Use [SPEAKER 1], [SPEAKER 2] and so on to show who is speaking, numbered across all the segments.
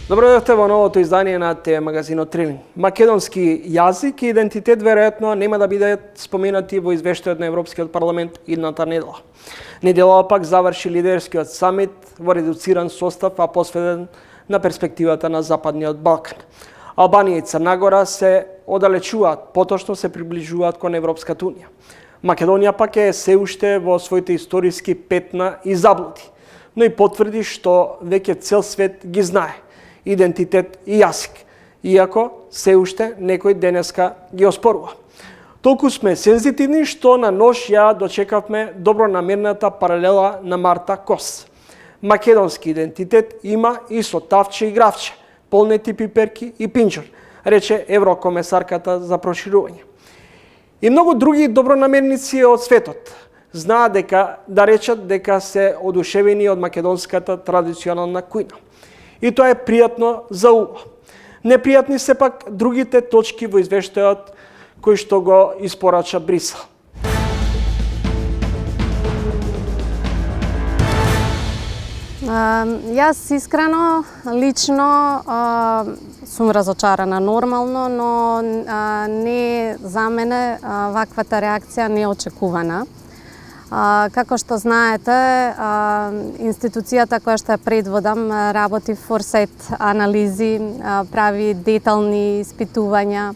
[SPEAKER 1] Добро дојдовте во новото издание на ТВ магазинот Трилин. Македонски јазик и идентитет веројатно нема да бидат споменати во извештајот на Европскиот парламент идната недела. Неделава пак заврши лидерскиот самит во редуциран состав, а посветен на перспективата на Западниот Балкан. Албанија и Црна Гора се оддалечуваат, поточно се приближуваат кон Европската унија. Македонија пак е се уште во своите историски петна и заблуди, но и потврди што веќе цел свет ги знае идентитет и јазик, иако се уште некој денеска ги оспорува. Толку сме сензитивни што на нож ја дочекавме добронамерната паралела на Марта Кос. Македонски идентитет има и со тавче и гравче, полнети пиперки и пинџор, рече еврокомесарката за проширување. И многу други добронамерници од светот знаат да речат дека се одушевени од македонската традиционална кујна. И тоа е пријатно за уво. Непријатни се пак другите точки во извештајот кои што го испорача Брисел.
[SPEAKER 2] Јас искрено, лично сум разочарана нормално, но не за мене ваквата реакција не е очекувана. Како што знаете, институцијата која што ја предводам работи форсет анализи, прави детални испитувања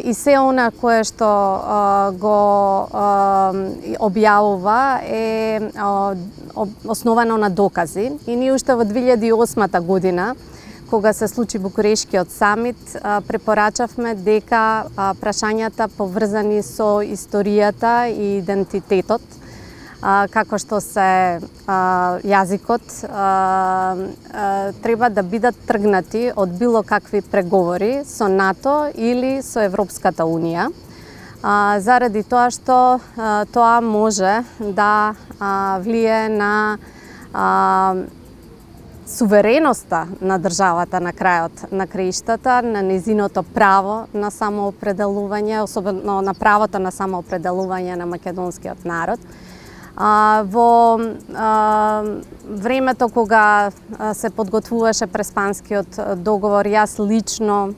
[SPEAKER 2] и се она кое што го објавува е основано на докази. И ние уште во 2008 година, кога се случи Букурешкиот самит, препорачавме дека прашањата поврзани со историјата и идентитетот, како што се јазикот, треба да бидат тргнати од било какви преговори со НАТО или со Европската унија, заради тоа што тоа може да влие на сувереноста на државата на крајот на краиштата, на незиното право на самоопределување, особено на правото на самоопределување на македонскиот народ. Во времето кога се подготвуваше Преспанскиот договор, јас лично,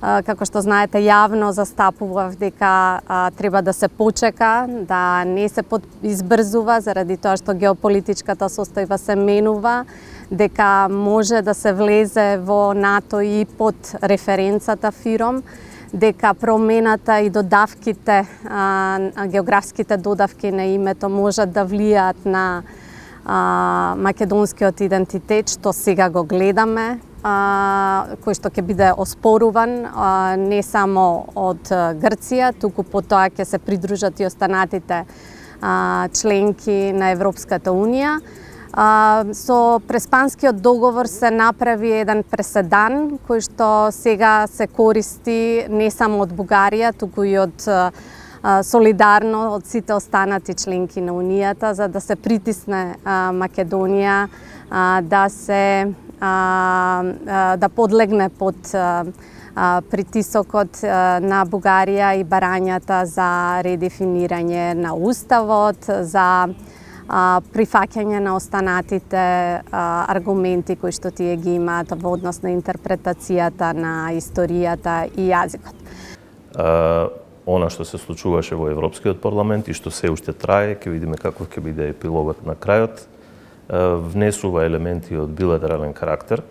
[SPEAKER 2] како што знаете, јавно застапував дека треба да се почека, да не се избрзува, заради тоа што геополитичката состојба се менува, дека може да се влезе во НАТО и под референцата ФИРОМ, дека промената и додавките, географските додавки на името можат да влијаат на македонскиот идентитет, што сега го гледаме, кој што ќе биде оспоруван не само од Грција, туку потоа ќе се придружат и останатите членки на Европската унија. Со Преспанскиот договор се направи еден преседан кој што сега се користи не само од Бугарија, туку и од солидарно од сите останати членки на Унијата, за да се притисне Македонија да подлегне под притисокот на Бугарија и барањата за редефинирање на уставот, за прифаќање на останатите аргументи кои што тие ги имаат во однос на интерпретацијата на историјата и јазикот.
[SPEAKER 3] Она што се случуваше во Европскиот парламент и што се уште трае, ќе видиме каков ќе биде епилогот на крајот, внесува елементи од билатерален карактер,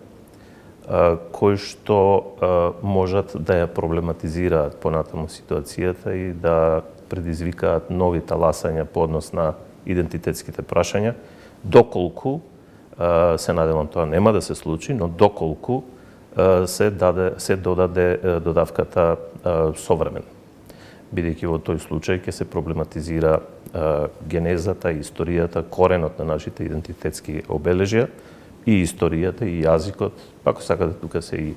[SPEAKER 3] кои што можат да ја проблематизираат понатаму ситуацијата и да предизвикаат нови таласања по однос на идентитетските прашања, доколку, се надевам тоа нема да се случи, но доколку се додаде додавката современ. Бидејќи во тој случај ќе се проблематизира генезата, историјата, коренот на нашите идентитетски обележја и историјата и јазикот, ако сакате тука се и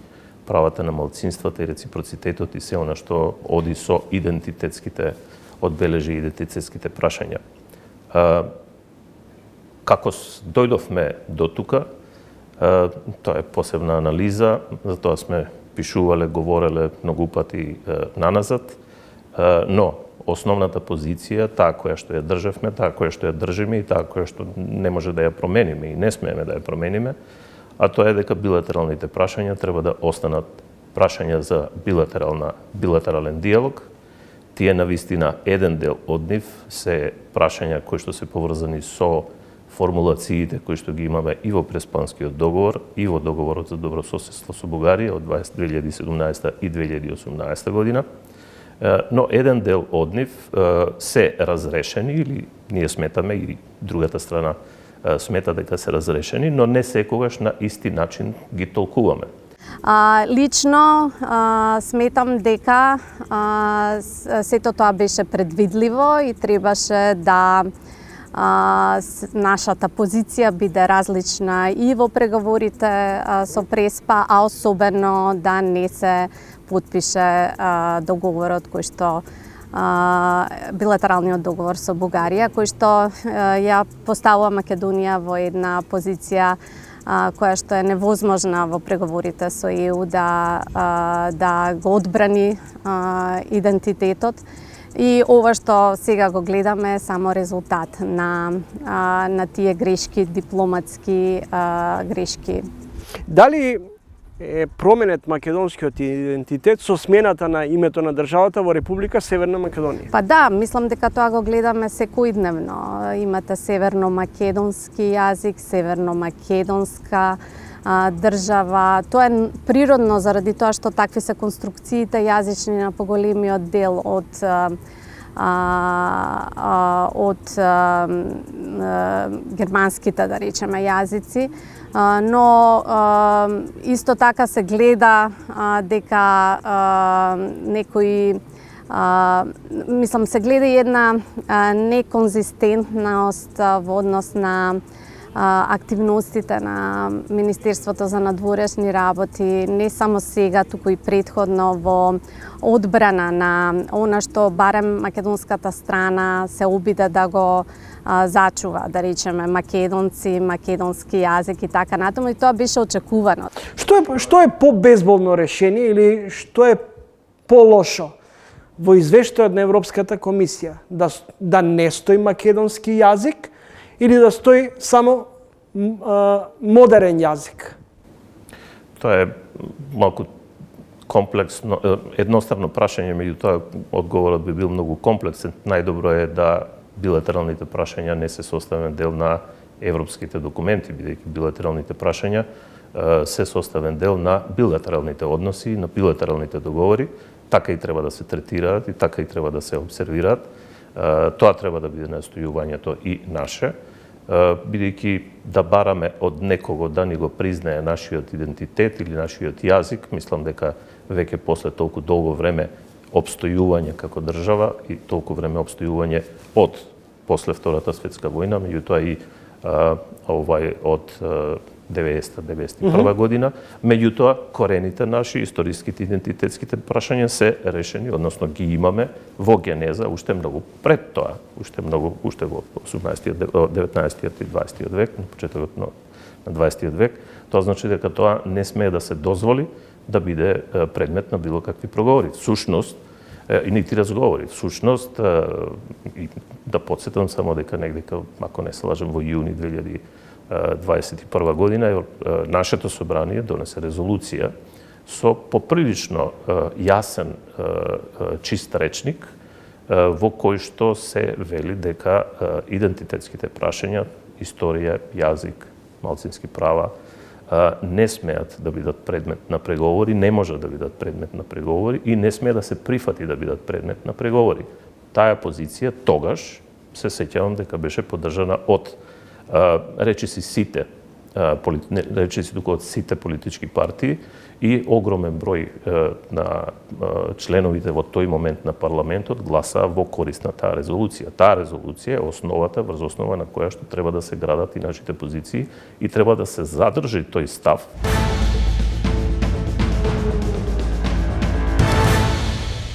[SPEAKER 3] правата на малцинствата и реципроцитетот и се она што оди со идентитетските одбележи и идентитетските прашања. Како дојдовме до тука, тоа е посебна анализа, за тоа сме пишувале, говореле многу пати наназад, но основната позиција, таа која што ја држевме, таа која што ја држиме и таа која што не може да ја промениме и не смееме да ја промениме, а тоа е дека билатералните прашања треба да останат прашања за билатерален диалог. Тие навистина еден дел од нив се прашања кои што се поврзани со формулациите кои што ги имаме и во Преспанскиот договор и во договорот за добрососедство со Бугарија од 2017 и 2018 година. Но еден дел од нив се разрешени, или ние сметаме, и другата страна смета дека се разрешени, но не секогаш на исти начин ги толкуваме.
[SPEAKER 2] Лично сметам дека сето тоа беше предвидливо и требаше да нашата позиција биде различна и во преговорите со Преспа, а особено да не се потпише договорот кој што билатералниот договор со Бугарија, кој што ја поставува Македонија во една позиција која што е невозможна во преговорите со ЕУ да го одбрани идентитетот. И ова што сега го гледаме е само резултат на тие грешки, дипломатски грешки.
[SPEAKER 1] Дали е променет македонскиот идентитет со смената на името на државата во Република Северна Македонија?
[SPEAKER 2] Па да, мислам дека тоа го гледаме секојдневно. Имате северно-македонски јазик, северно-македонска држава. Тоа е природно заради тоа што такви се конструкциите јазични на поголемиот дел од германските, да речеме, јазици. Но исто така се гледа дека некои мислам се гледа една неконзистентност во однос на активностите на Министерството за надворешни работи, не само сега, туку и претходно во одбрана на она што барем македонската страна се обиде да го зачува, да речеме, македонци, македонски јазик и така натаму, и тоа беше очекувано.
[SPEAKER 1] Што е по-безболно решение или што е по-лошо во извештајот на Европската комисија? Да не стои македонски јазик или да стои само модерен јазик?
[SPEAKER 3] Тоа е малку комплексно, едноставно прашање, меѓутоа одговорот би бил многу комплексен. Најдобро е да билатералните прашања не се составен дел на европските документи, бидејќи билатералните прашања се составен дел на билатералните односи, на билатералните договори. Така и треба да се третираат и така и треба да се обсервираат. Тоа треба да биде настојувањето и наше, бидејќи да бараме од некого да ни го признае нашиот идентитет или нашиот јазик, мислам дека веќе после толку долго време обстојување како држава и толку време обстојување од после Втората светска војна, меѓутоа и од 90-91 година, меѓутоа корените наши, историските, идентитетските прашања се решени, односно ги имаме во генеза уште многу пред тоа, уште во 19-тиот и 20-тиот век, на почетокот на 20-тиот век. Тоа значи дека тоа не смее да се дозволи да биде предмет на било какви проговори. Сушност, и нити разговори. Сушност, и да подсетам само дека негде, ако не се лажам, во јуни 2021 година, нашето собрание донесе резолуција со поприлично јасен, чист речник, во кој што се вели дека идентитетските прашања, историја, јазик, малцински права, не смеат да бидат предмет на преговори, не може да бидат предмет на преговори и не смее да се прифати да бидат предмет на преговори. Таа позиција тогаш, се сеќавам дека беше поддржана од речиси сите политички партии и огромен број на членовите во тој момент на парламентот гласаа во корист на таа резолуција. Таа резолуција е основата врз основа на која што треба да се градат и нашите позиции и треба да се задржи тој став